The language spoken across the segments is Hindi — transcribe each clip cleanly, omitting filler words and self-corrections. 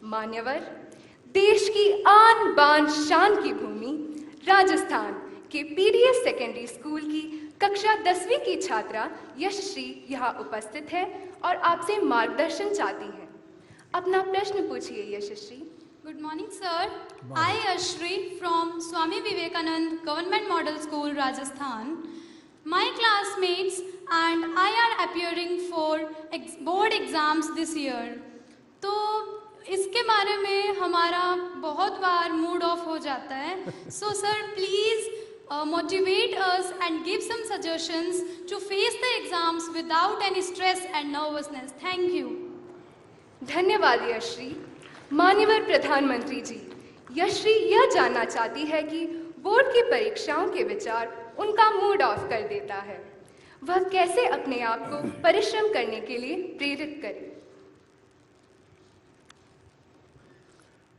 मान्यवर, देश की आन बान शान की भूमि राजस्थान के पीडीएस सेकेंडरी स्कूल की कक्षा 10वीं की छात्रा यशश्री यहाँ उपस्थित है और आपसे मार्गदर्शन चाहती हैं। अपना प्रश्न पूछिए Yashashri. Good morning, sir. I, Ashri, from Swami Vivekanand Government Model School, Rajasthan. My classmates and I are appearing for board exams this year. तो इसके बारे में हमारा बहुत बार मूड ऑफ हो जाता है. So, sir, please motivate us and give some suggestions to face the exams without any stress and nervousness. Thank you. धन्यवाद यशश्री। माननीय प्रधानमंत्री जी, यशश्री यह जानना चाहती है कि बोर्ड की परीक्षाओं के विचार उनका मूड ऑफ कर देता है। वह कैसे अपने आप को परिश्रम करने के लिए प्रेरित करे?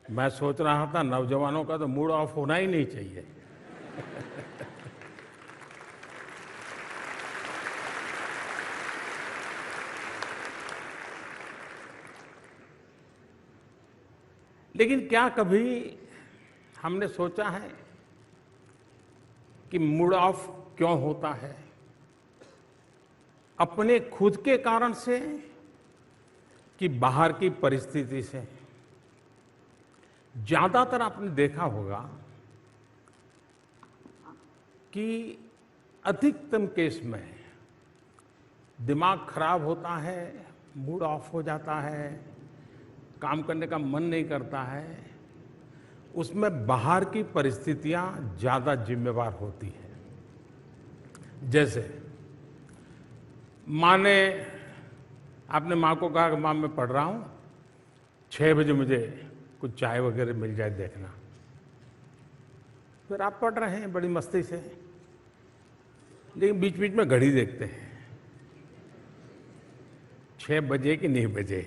मैं सोच रहा था नौजवानों का तो मूड ऑफ होना ही नहीं चाहिए। लेकिन क्या कभी हमने सोचा है कि मूड ऑफ क्यों होता है? अपने खुद के कारण से कि बाहर की परिस्थिति से? ज्यादातर आपने देखा होगा कि अधिकतम केस में दिमाग खराब होता है, मूड ऑफ हो जाता है, काम करने का मन नहीं करता है, उसमें बाहर की परिस्थितियां ज्यादा जिम्मेवार होती हैं। जैसे माँ ने, आपने माँ को कहा कि माँ मैं पढ़ रहा हूं, 6 बजे मुझे कुछ चाय वगैरह मिल जाए देखना। फिर आप पढ़ रहे हैं बड़ी मस्ती से, लेकिन बीच बीच में घड़ी देखते हैं, 6 बजे कि नहीं बजे।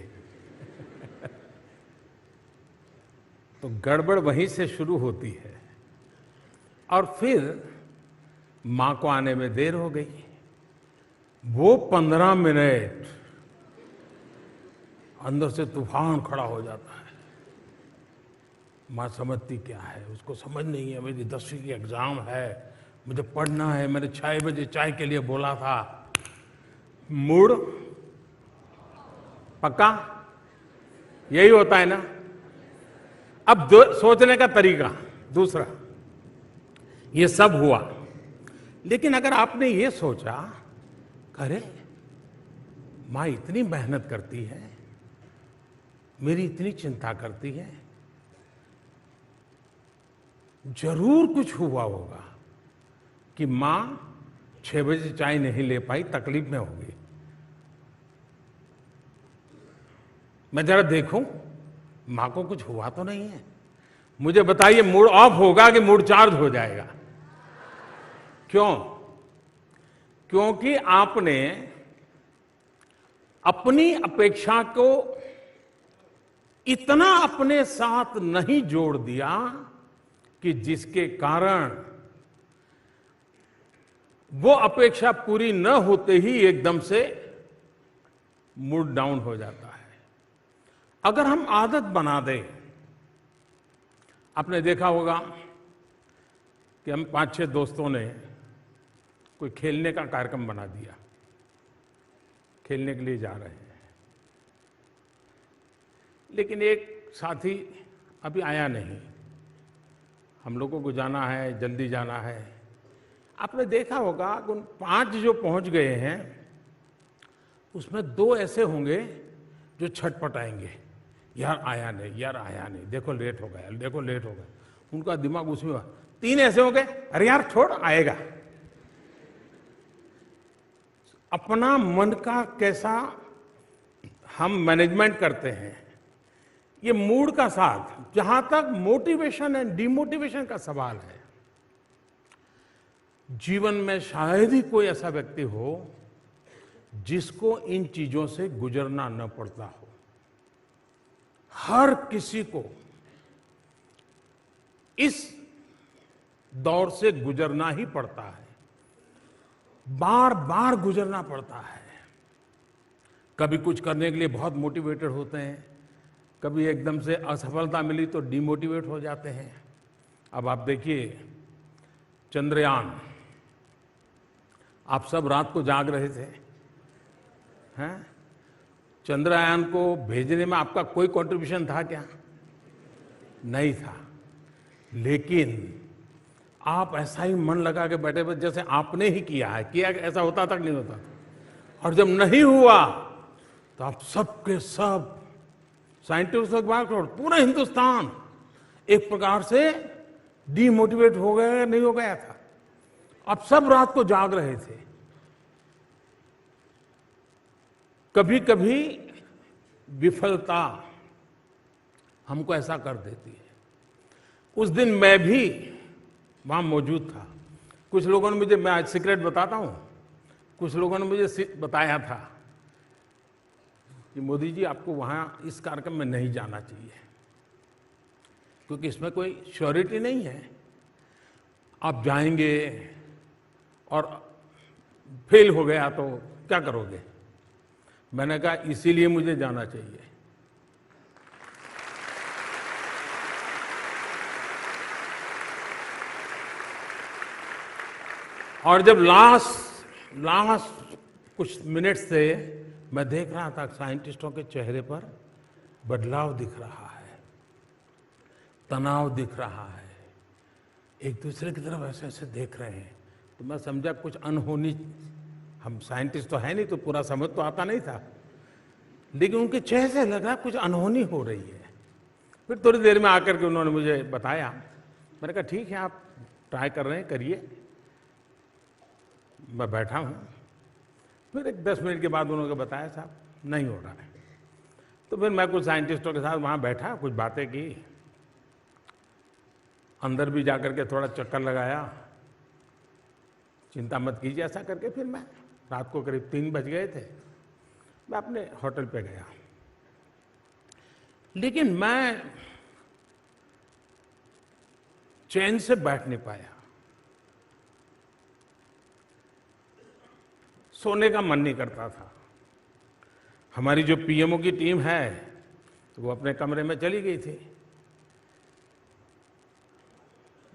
तो गड़बड़ वहीं से शुरू होती है और फिर मां को आने में देर हो गई। वो 15 मिनट अंदर से तूफान खड़ा हो जाता है। मां समझती क्या है, उसको समझ नहीं है, मेरी 10वीं की एग्जाम है, मुझे पढ़ना है, मैंने 6 बजे चाय के लिए बोला था। मूड पक्का यही होता है ना। अब सोचने का तरीका दूसरा, ये सब हुआ, लेकिन अगर आपने ये सोचा, अरे माँ इतनी मेहनत करती है, मेरी इतनी चिंता करती है, जरूर कुछ हुआ होगा कि माँ 6 बजे चाय नहीं ले पाई, तकलीफ में होगी। मैं जरा देखूं मां को कुछ हुआ तो नहीं है। मुझे बताइए, मूड ऑफ होगा कि मूड चार्ज हो जाएगा? क्यों? क्योंकि आपने अपनी अपेक्षा को इतना अपने साथ नहीं जोड़ दिया कि जिसके कारण वो अपेक्षा पूरी न होते ही एकदम से मूड डाउन हो जाता है। अगर हम आदत बना दें, आपने देखा होगा कि हम 5-6 दोस्तों ने कोई खेलने का कार्यक्रम बना दिया, खेलने के लिए जा रहे हैं, लेकिन एक साथी अभी आया नहीं, हम लोगों को जाना है, जल्दी जाना है। आपने देखा होगा कि उन 5 जो पहुंच गए हैं उसमें 2 ऐसे होंगे जो छटपटाएंगे, यार आया नहीं, यार आया नहीं, देखो लेट हो गया, देखो लेट हो गया। उनका दिमाग उसमें। 3 ऐसे हो गए, अरे यार छोड़, आएगा। अपना मन का कैसा हम मैनेजमेंट करते हैं, ये मूड का साथ। जहां तक मोटिवेशन एंड डिमोटिवेशन का सवाल है, जीवन में शायद ही कोई ऐसा व्यक्ति हो जिसको इन चीजों से गुजरना न पड़ता हो। हर किसी को इस दौर से गुजरना ही पड़ता है, बार बार गुजरना पड़ता है। कभी कुछ करने के लिए बहुत मोटिवेटेड होते हैं, कभी एकदम से असफलता मिली तो डिमोटिवेट हो जाते हैं। अब आप देखिए चंद्रयान, आप सब रात को जाग रहे थे, हैं? चंद्रयान को भेजने में आपका कोई कंट्रीब्यूशन था क्या? नहीं था। लेकिन आप ऐसा ही मन लगा के बैठे बैठे जैसे आपने ही किया है। किया ऐसा होता तक नहीं होता। और जब नहीं हुआ तो आप सबके सब साइंटिस्टों के बाद पूरा हिंदुस्तान एक प्रकार से डीमोटिवेट हो गया, नहीं हो गया था। आप सब रात को जाग रहे थे। कभी कभी विफलता हमको ऐसा कर देती है। उस दिन मैं भी वहां मौजूद था। कुछ लोगों ने मुझे, मैं आज सीक्रेट बताता हूं, कुछ लोगों ने मुझे बताया था कि मोदी जी आपको वहां इस कार्यक्रम में नहीं जाना चाहिए, क्योंकि इसमें कोई श्योरिटी नहीं है। आप जाएंगे और फेल हो गया तो क्या करोगे? मैंने कहा इसीलिए मुझे जाना चाहिए। और जब लास्ट कुछ मिनट से मैं देख रहा था साइंटिस्टों के चेहरे पर बदलाव दिख रहा है, तनाव दिख रहा है, एक दूसरे की तरफ ऐसे ऐसे देख रहे हैं, तो मैं समझा कुछ अनहोनी, हम साइंटिस्ट तो है नहीं तो पूरा समझ तो आता नहीं था, लेकिन उनके चेहरे से लग रहा कुछ अनहोनी हो रही है। फिर थोड़ी देर में आकर के उन्होंने मुझे बताया। मैंने कहा ठीक है, आप ट्राई कर रहे हैं, करिए। मैं बैठा हूं। फिर एक 10 मिनट के बाद उन्होंने बताया साहब नहीं हो रहा है। तो फिर मैं कुछ साइंटिस्टों के साथ वहां बैठा, कुछ बातें की, अंदर भी जाकर के थोड़ा चक्कर लगाया, चिंता मत कीजिए ऐसा करके। फिर मैं रात को करीब 3 बज गए थे, मैं अपने होटल पे गया। लेकिन मैं चैन से बैठ नहीं पाया, सोने का मन नहीं करता था। हमारी जो पीएमओ की टीम है तो वो अपने कमरे में चली गई थी।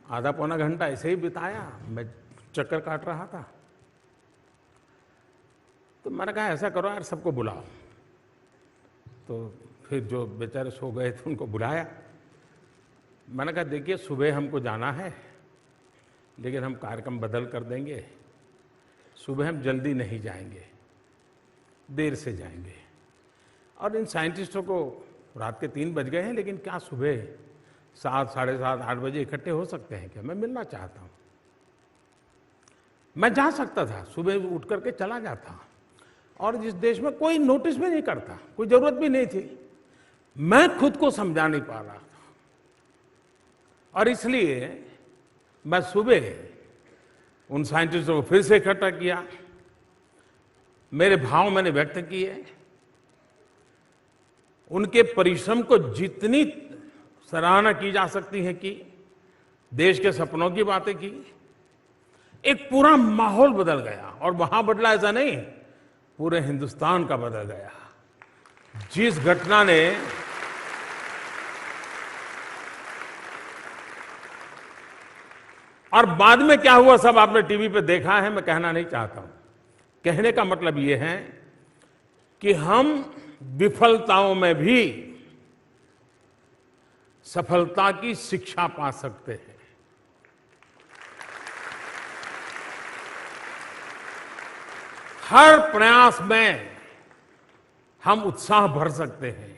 आधा पौना घंटा ऐसे ही बिताया, मैं चक्कर काट रहा था। तो मैंने कहा ऐसा करो यार, सबको बुलाओ। तो फिर जो बेचारे सो गए थे उनको बुलाया। मैंने कहा देखिए सुबह हमको जाना है, लेकिन हम कार्यक्रम बदल कर देंगे। सुबह हम जल्दी नहीं जाएंगे, देर से जाएंगे। और इन साइंटिस्टों को रात के 3 बज गए हैं, लेकिन क्या सुबह 7, साढ़े 7, 8 बजे इकट्ठे हो सकते हैं क्या? मैं मिलना चाहता हूं। मैं जा सकता था, सुबह उठ करके चला जाता, और जिस देश में कोई नोटिस भी नहीं करता, कोई जरूरत भी नहीं थी। मैं खुद को समझा नहीं पा रहा था, और इसलिए मैं सुबह उन साइंटिस्टों को फिर से इकट्ठा किया, मेरे भाव मैंने व्यक्त किए, उनके परिश्रम को जितनी सराहना की जा सकती है की, देश के सपनों की बातें की। एक पूरा माहौल बदल गया, और वहां बदला ऐसा नहीं, पूरे हिंदुस्तान का बदल गया। जिस घटना ने और बाद में क्या हुआ सब आपने टीवी पे देखा है, मैं कहना नहीं चाहता हूं। कहने का मतलब यह है कि हम विफलताओं में भी सफलता की शिक्षा पा सकते हैं। हर प्रयास में हम उत्साह भर सकते हैं,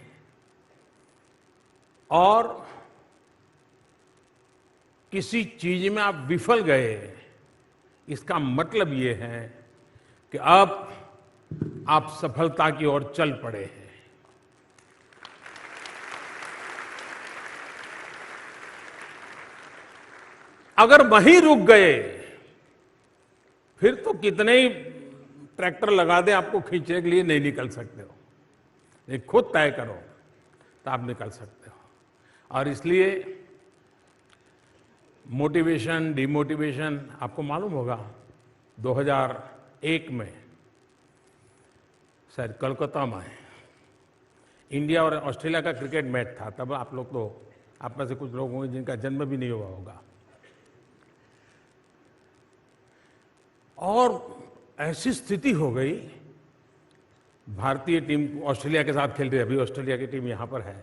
और किसी चीज में आप विफल गए, इसका मतलब ये है कि अब आप सफलता की ओर चल पड़े हैं। अगर वहीं रुक गए, फिर तो कितने ही ट्रैक्टर लगा दे आपको खींचने के लिए, नहीं निकल सकते हो। ये खुद तय करो तो आप निकल सकते हो। और इसलिए मोटिवेशन, डिमोटिवेशन, आपको मालूम होगा 2001 में शायद कोलकाता में इंडिया और ऑस्ट्रेलिया का क्रिकेट मैच था। तब आप लोग तो, आप में से कुछ लोग होंगे जिनका जन्म भी नहीं हुआ होगा। और ऐसी स्थिति हो गई, भारतीय टीम ऑस्ट्रेलिया के साथ खेल रही है, अभी ऑस्ट्रेलिया की टीम यहाँ पर है।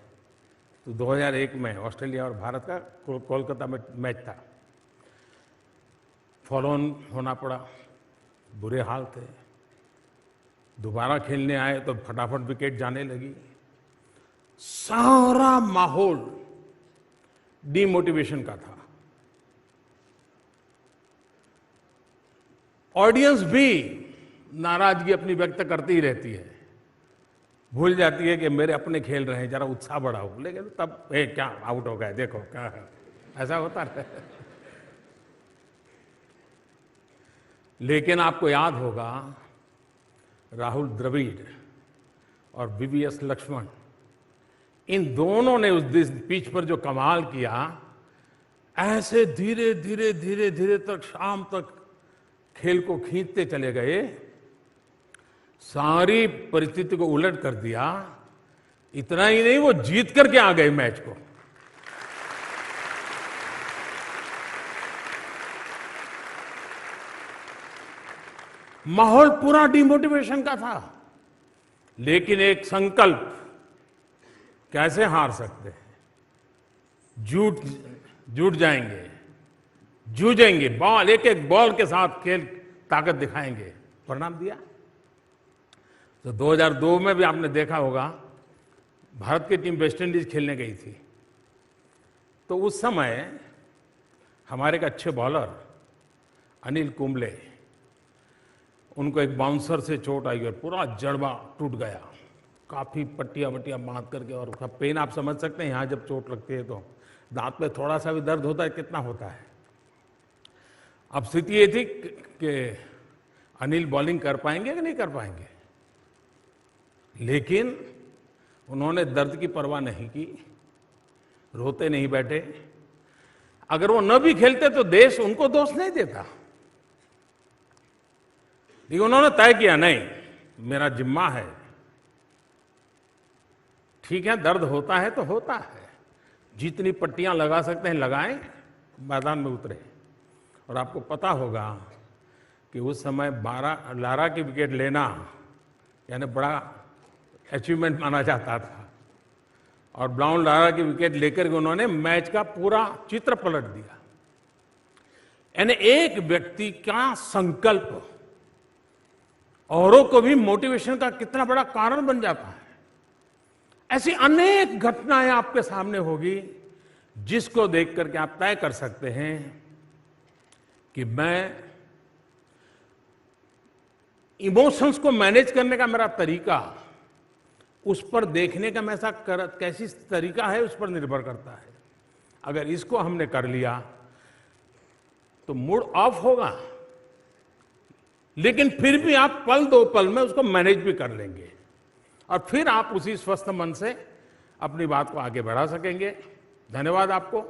तो 2001 में ऑस्ट्रेलिया और भारत का कोलकाता में मैच था। फॉलो ऑन होना पड़ा, बुरे हाल थे। दोबारा खेलने आए तो फटाफट विकेट जाने लगी। सारा माहौल डिमोटिवेशन का था। ऑडियंस भी नाराजगी अपनी व्यक्त करती ही रहती है, भूल जाती है कि मेरे अपने खेल रहे हैं, जरा उत्साह बढ़ाओ। लेकिन तब क्या आउट हो गए, देखो क्या है, ऐसा होता है। लेकिन आपको याद होगा, राहुल द्रविड़ और वीवीएस लक्ष्मण, इन दोनों ने उस दिन पिच पर जो कमाल किया, ऐसे धीरे धीरे धीरे धीरे तक शाम तक खेल को खींचते चले गए, सारी परिस्थिति को उलट कर दिया। इतना ही नहीं, वो जीत करके आ गए मैच को। माहौल पूरा डिमोटिवेशन का था, लेकिन एक संकल्प, कैसे हार सकते हैं, जुट जाएंगे, जूझेंगे, बॉल एक एक बॉल के साथ खेल ताकत दिखाएंगे, परिणाम दिया। तो 2002 में भी आपने देखा होगा, भारत की टीम वेस्ट इंडीज खेलने गई थी। तो उस समय हमारे एक अच्छे बॉलर अनिल कुंबले, उनको एक बाउंसर से चोट आई और पूरा जड़बा टूट गया, काफी पट्टियां वट्टियां बांध करके। और उसका पेन आप समझ सकते हैं, यहां जब चोट लगती है तो दांत में थोड़ा सा भी दर्द होता है, कितना होता है। अब स्थिति ये थी कि अनिल बॉलिंग कर पाएंगे कि नहीं कर पाएंगे, लेकिन उन्होंने दर्द की परवाह नहीं की, रोते नहीं बैठे। अगर वो न भी खेलते तो देश उनको दोष नहीं देता, लेकिन उन्होंने तय किया, नहीं, मेरा जिम्मा है, ठीक है, दर्द होता है तो होता है, जितनी पट्टियां लगा सकते हैं लगाएं, मैदान में उतरे। और आपको पता होगा कि उस समय 12 लारा की विकेट लेना यानी बड़ा अचीवमेंट माना जाता था, और ब्राउन लारा की विकेट लेकर के उन्होंने मैच का पूरा चित्र पलट दिया। यानी एक व्यक्ति का संकल्प औरों को भी मोटिवेशन का कितना बड़ा कारण बन जाता है। ऐसी अनेक घटनाएं आपके सामने होगी, जिसको देख करके आप तय कर सकते हैं कि मैं इमोशंस को मैनेज करने का मेरा तरीका, उस पर देखने का मैं कैसी तरीका है, उस पर निर्भर करता है। अगर इसको हमने कर लिया तो मूड ऑफ होगा, लेकिन फिर भी आप पल दो पल में उसको मैनेज भी कर लेंगे, और फिर आप उसी स्वस्थ मन से अपनी बात को आगे बढ़ा सकेंगे। धन्यवाद आपको।